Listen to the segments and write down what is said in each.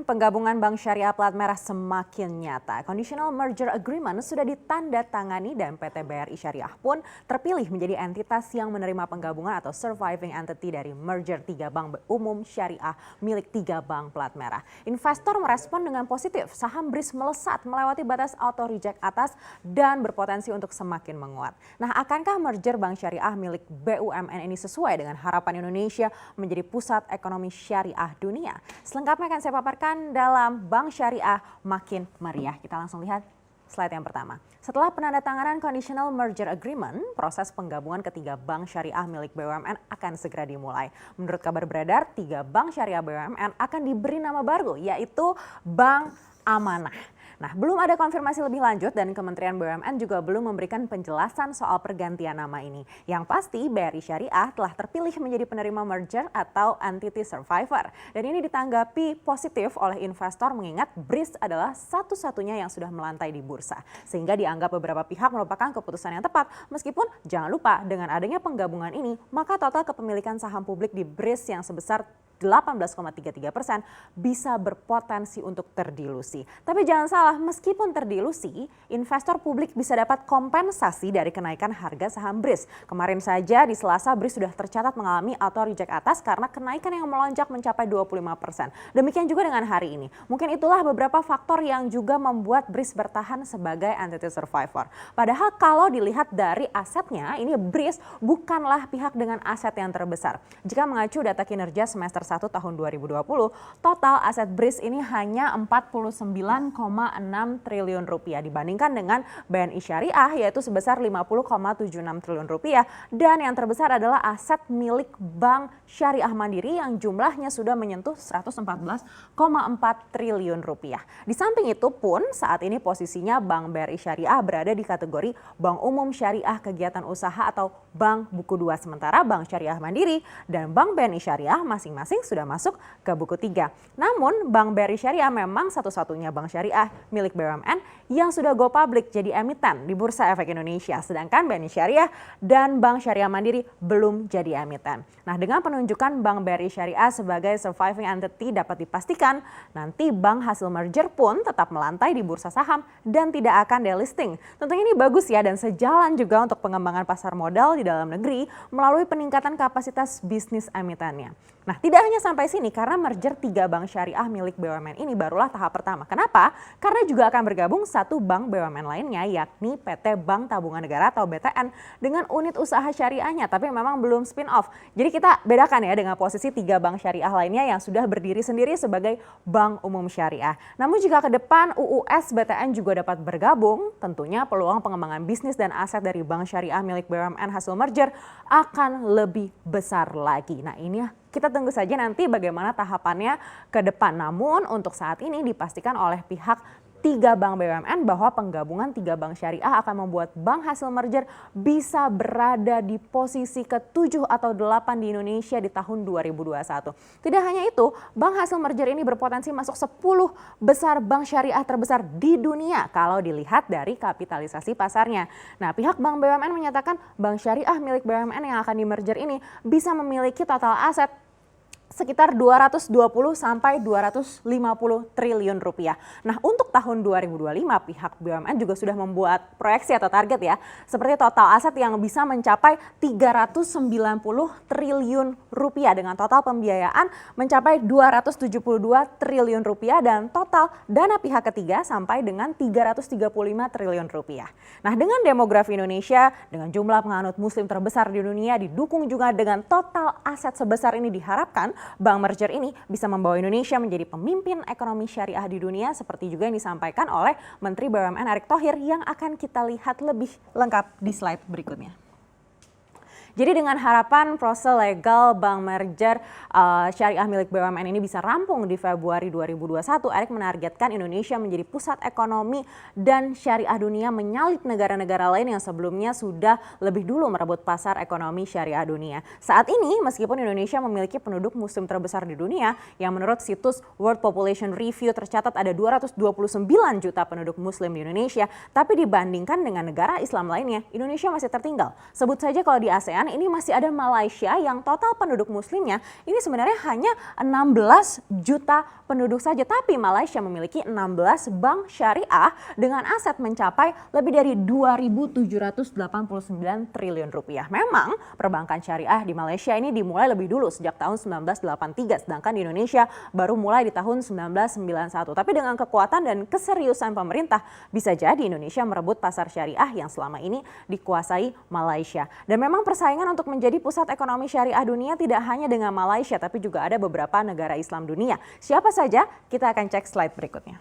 penggabungan Bank Syariah Plat Merah semakin nyata. Conditional Merger Agreement sudah ditandatangani dan PT BRI Syariah pun terpilih menjadi entitas yang menerima penggabungan atau surviving entity dari merger 3 bank umum syariah milik 3 bank plat merah. Investor merespon dengan positif, saham BRIS melesat melewati batas auto reject atas dan berpotensi untuk semakin menguat. Nah, akankah merger Bank Syariah milik BUMN ini sesuai dengan harapan Indonesia menjadi pusat ekonomi syariah dunia? Selengkapnya akan saya paparkan dalam Bank Syariah Makin Meriah. Kita langsung lihat slide yang pertama. Setelah penandatanganan Conditional Merger Agreement, proses penggabungan ketiga bank syariah milik BUMN akan segera dimulai. Menurut kabar beredar, 3 bank syariah BUMN akan diberi nama baru, yaitu Bank Amanah. Nah, belum ada konfirmasi lebih lanjut dan Kementerian BUMN juga belum memberikan penjelasan soal pergantian nama ini. Yang pasti BRI Syariah telah terpilih menjadi penerima merger atau entity survivor. Dan ini ditanggapi positif oleh investor mengingat BRIS adalah satu-satunya yang sudah melantai di bursa. Sehingga dianggap beberapa pihak merupakan keputusan yang tepat. Meskipun jangan lupa dengan adanya penggabungan ini, maka total kepemilikan saham publik di BRIS yang sebesar 18,33% bisa berpotensi untuk terdilusi. Tapi jangan salah, meskipun terdilusi, investor publik bisa dapat kompensasi dari kenaikan harga saham BRIS. Kemarin saja di Selasa BRIS sudah tercatat mengalami auto reject atas karena kenaikan yang melonjak mencapai 25%. Demikian juga dengan hari ini. Mungkin itulah beberapa faktor yang juga membuat BRIS bertahan sebagai entity survivor. Padahal kalau dilihat dari asetnya, ini BRIS bukanlah pihak dengan aset yang terbesar. Jika mengacu data kinerja semester 1 tahun 2020, total aset BRIS ini hanya 49,6 triliun rupiah dibandingkan dengan BNI Syariah yaitu sebesar 50,76 triliun rupiah dan yang terbesar adalah aset milik Bank Syariah Mandiri yang jumlahnya sudah menyentuh 114,4 triliun rupiah. Di samping itu pun saat ini posisinya Bank BRI Syariah berada di kategori Bank Umum Syariah Kegiatan Usaha atau Bank Buku 2, sementara Bank Syariah Mandiri dan Bank BNI Syariah masing-masing sudah masuk ke buku 3. Namun Bank BRI Syariah memang satu-satunya bank syariah milik BUMN yang sudah go public jadi emiten di Bursa Efek Indonesia. Sedangkan BNI Syariah dan Bank Syariah Mandiri belum jadi emiten. Nah, dengan penunjukan Bank BRI Syariah sebagai surviving entity dapat dipastikan nanti bank hasil merger pun tetap melantai di bursa saham dan tidak akan delisting. Tentunya ini bagus ya dan sejalan juga untuk pengembangan pasar modal di dalam negeri melalui peningkatan kapasitas bisnis emitennya. Nah, tidak hanya sampai sini karena merger 3 bank syariah milik BUMN ini barulah tahap pertama. Kenapa? Karena juga akan bergabung satu bank BUMN lainnya yakni PT Bank Tabungan Negara atau BTN dengan unit usaha syariahnya tapi memang belum spin off. Jadi kita bedakan ya dengan posisi 3 bank syariah lainnya yang sudah berdiri sendiri sebagai bank umum syariah. Namun jika ke depan UUS BTN juga dapat bergabung, tentunya peluang pengembangan bisnis dan aset dari bank syariah milik BUMN hasil merger akan lebih besar lagi. Nah, ini kita tunggu saja nanti bagaimana tahapannya ke depan. Namun untuk saat ini dipastikan oleh pihak 3 bank BUMN bahwa penggabungan 3 bank syariah akan membuat bank hasil merger bisa berada di posisi ke-7 atau 8 di Indonesia di tahun 2021. Tidak hanya itu, bank hasil merger ini berpotensi masuk 10 besar bank syariah terbesar di dunia kalau dilihat dari kapitalisasi pasarnya. Nah, pihak bank BUMN menyatakan bank syariah milik BUMN yang akan di merger ini bisa memiliki total aset sekitar 220 sampai 250 triliun rupiah. Nah, untuk tahun 2025 pihak BUMN juga sudah membuat proyeksi atau target ya, seperti total aset yang bisa mencapai 390 triliun rupiah dengan total pembiayaan mencapai 272 triliun rupiah dan total dana pihak ketiga sampai dengan 335 triliun rupiah. Nah, dengan demografi Indonesia dengan jumlah penganut muslim terbesar di dunia didukung juga dengan total aset sebesar ini diharapkan bank merger ini bisa membawa Indonesia menjadi pemimpin ekonomi syariah di dunia seperti juga yang disampaikan oleh Menteri BUMN Erick Thohir yang akan kita lihat lebih lengkap di slide berikutnya. Jadi dengan harapan proses legal bank merger syariah milik BUMN ini bisa rampung di Februari 2021, Erick menargetkan Indonesia menjadi pusat ekonomi dan syariah dunia menyalip negara-negara lain yang sebelumnya sudah lebih dulu merebut pasar ekonomi syariah dunia. Saat ini meskipun Indonesia memiliki penduduk muslim terbesar di dunia yang menurut situs World Population Review tercatat ada 229 juta penduduk muslim di Indonesia, tapi dibandingkan dengan negara Islam lainnya, Indonesia masih tertinggal. Sebut saja kalau di ASEAN kemudian ini masih ada Malaysia yang total penduduk muslimnya ini sebenarnya hanya 16 juta penduduk saja. Tapi Malaysia memiliki 16 bank syariah dengan aset mencapai lebih dari 2.789 triliun rupiah. Memang perbankan syariah di Malaysia ini dimulai lebih dulu sejak tahun 1983, sedangkan di Indonesia baru mulai di tahun 1991. Tapi dengan kekuatan dan keseriusan pemerintah, bisa jadi Indonesia merebut pasar syariah yang selama ini dikuasai Malaysia. Dan memang persaingan untuk menjadi pusat ekonomi syariah dunia tidak hanya dengan Malaysia, tapi juga ada beberapa negara Islam dunia. Siapa saja? Kita akan cek slide berikutnya.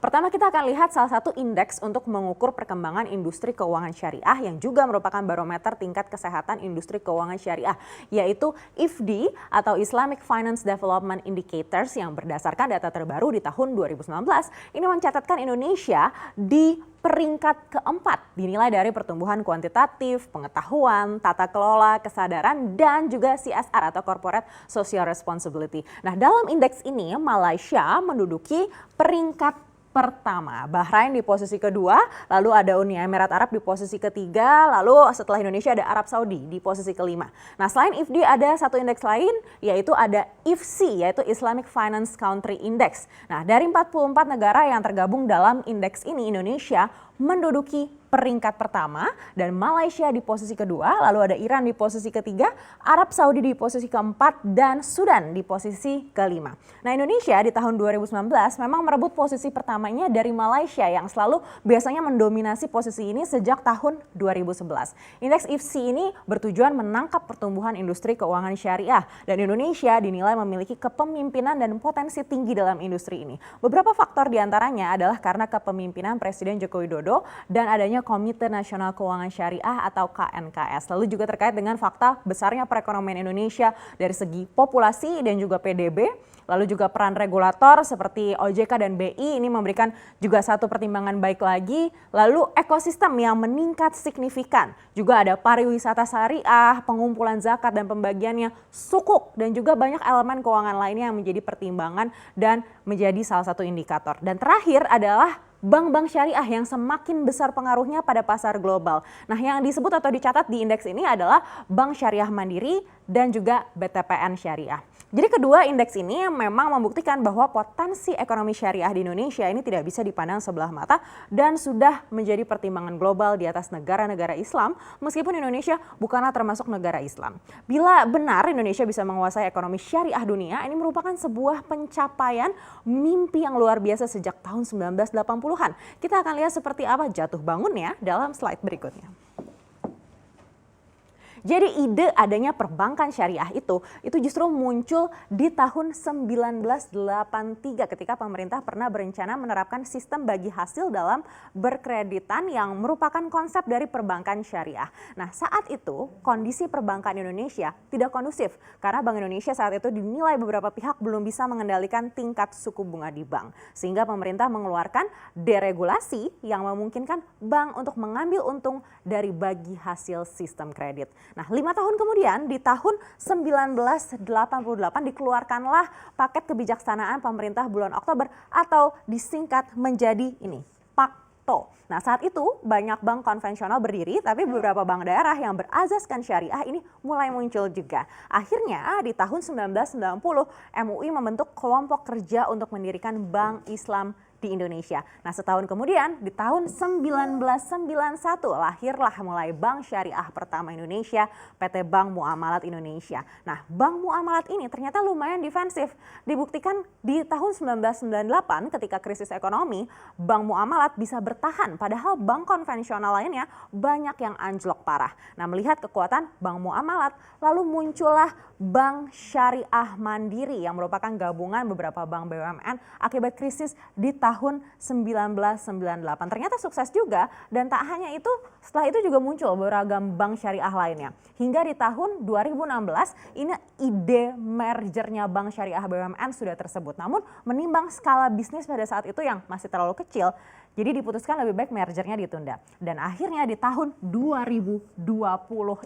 Pertama kita akan lihat salah satu indeks untuk mengukur perkembangan industri keuangan syariah yang juga merupakan barometer tingkat kesehatan industri keuangan syariah, yaitu IFD atau Islamic Finance Development Indicators yang berdasarkan data terbaru di tahun 2019. Ini mencatatkan Indonesia di peringkat keempat, dinilai dari pertumbuhan kuantitatif, pengetahuan, tata kelola, kesadaran, dan juga CSR atau Corporate Social Responsibility. Nah, dalam indeks ini Malaysia menduduki peringkat pertama, Bahrain di posisi kedua, lalu ada Uni Emirat Arab di posisi ketiga, lalu setelah Indonesia ada Arab Saudi di posisi kelima. Nah, selain IFD ada satu indeks lain, yaitu ada IFC, yaitu Islamic Finance Country Index. Nah, dari 44 negara yang tergabung dalam indeks ini, Indonesia menduduki peringkat pertama dan Malaysia di posisi kedua, lalu ada Iran di posisi ketiga, Arab Saudi di posisi keempat, dan Sudan di posisi kelima. Nah, Indonesia di tahun 2019 memang merebut posisi pertamanya dari Malaysia yang selalu biasanya mendominasi posisi ini sejak tahun 2011. Indeks IFC ini bertujuan menangkap pertumbuhan industri keuangan syariah dan Indonesia dinilai memiliki kepemimpinan dan potensi tinggi dalam industri ini. Beberapa faktor diantaranya adalah karena kepemimpinan Presiden Joko Widodo dan adanya Komite Nasional Keuangan Syariah atau KNKS. Lalu juga terkait dengan fakta besarnya perekonomian Indonesia dari segi populasi dan juga PDB. Lalu juga peran regulator seperti OJK dan BI ini memberikan juga satu pertimbangan baik lagi. Lalu ekosistem yang meningkat signifikan. Juga ada pariwisata syariah, pengumpulan zakat dan pembagiannya, sukuk, dan juga banyak elemen keuangan lainnya yang menjadi pertimbangan dan menjadi salah satu indikator. Dan terakhir adalah bank-bank syariah yang semakin besar pengaruhnya pada pasar global. Nah, yang disebut atau dicatat di indeks ini adalah Bank Syariah Mandiri dan juga BTPN Syariah. Jadi kedua indeks ini memang membuktikan bahwa potensi ekonomi syariah di Indonesia ini tidak bisa dipandang sebelah mata dan sudah menjadi pertimbangan global di atas negara-negara Islam meskipun Indonesia bukanlah termasuk negara Islam. Bila benar Indonesia bisa menguasai ekonomi syariah dunia, ini merupakan sebuah pencapaian mimpi yang luar biasa sejak tahun 1980-an. Kita akan lihat seperti apa jatuh bangunnya dalam slide berikutnya. Jadi ide adanya perbankan syariah itu justru muncul di tahun 1983 ketika pemerintah pernah berencana menerapkan sistem bagi hasil dalam berkreditan yang merupakan konsep dari perbankan syariah. Nah, saat itu kondisi perbankan Indonesia tidak kondusif karena Bank Indonesia saat itu dinilai beberapa pihak belum bisa mengendalikan tingkat suku bunga di bank. Sehingga pemerintah mengeluarkan deregulasi yang memungkinkan bank untuk mengambil untung dari bagi hasil sistem kredit. Nah, 5 tahun kemudian di tahun 1988 dikeluarkanlah paket kebijaksanaan pemerintah bulan Oktober atau disingkat menjadi ini, PAKTO. Nah, saat itu banyak bank konvensional berdiri tapi beberapa bank daerah yang berazaskan syariah ini mulai muncul juga. Akhirnya di tahun 1990 MUI membentuk kelompok kerja untuk mendirikan Bank Islam di Indonesia. Nah, setahun kemudian di tahun 1991 lahirlah mulai Bank Syariah pertama Indonesia, PT Bank Muamalat Indonesia. Nah, Bank Muamalat ini ternyata lumayan defensif. Dibuktikan di tahun 1998 ketika krisis ekonomi, Bank Muamalat bisa bertahan padahal bank konvensional lainnya banyak yang anjlok parah. Nah, melihat kekuatan Bank Muamalat, lalu muncullah Bank Syariah Mandiri yang merupakan gabungan beberapa bank BUMN akibat krisis di tahun 1998. Ternyata sukses juga dan tak hanya itu, setelah itu juga muncul beragam bank syariah lainnya. Hingga di tahun 2016 ini ide mergernya bank syariah BUMN sudah tersebut. Namun menimbang skala bisnis pada saat itu yang masih terlalu kecil, Jadi diputuskan lebih baik mergernya ditunda. Dan akhirnya di tahun 2020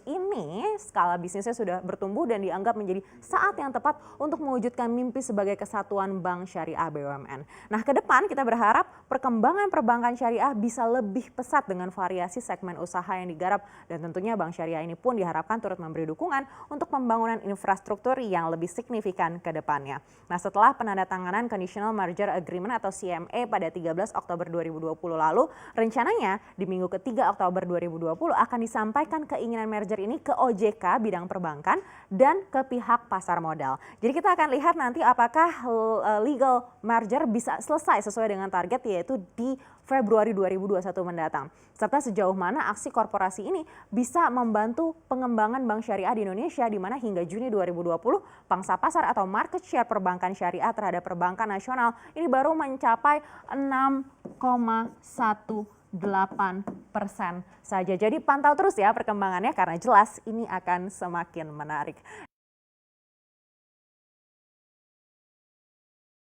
ini skala bisnisnya sudah bertumbuh dan dianggap menjadi saat yang tepat untuk mewujudkan mimpi sebagai kesatuan bank syariah BUMN. Nah, ke depan kita berharap perkembangan perbankan syariah bisa lebih pesat dengan variasi segmen usaha yang digarap dan tentunya bank syariah ini pun diharapkan turut memberi dukungan untuk pembangunan infrastruktur yang lebih signifikan ke depannya. Nah, setelah penandatanganan Conditional Merger Agreement atau CMA pada 13 Oktober 2020 lalu, rencananya di minggu ketiga Oktober 2020 akan disampaikan keinginan merger ini ke OJK bidang perbankan dan ke pihak pasar modal. Jadi kita akan lihat nanti apakah legal merger bisa selesai sesuai dengan target yaitu di Februari 2021 mendatang. Serta sejauh mana aksi korporasi ini bisa membantu pengembangan bank syariah di Indonesia di mana hingga Juni 2020 pangsa pasar atau market share perbankan syariah terhadap perbankan nasional ini baru mencapai 6,18% saja. Jadi pantau terus ya perkembangannya karena jelas ini akan semakin menarik.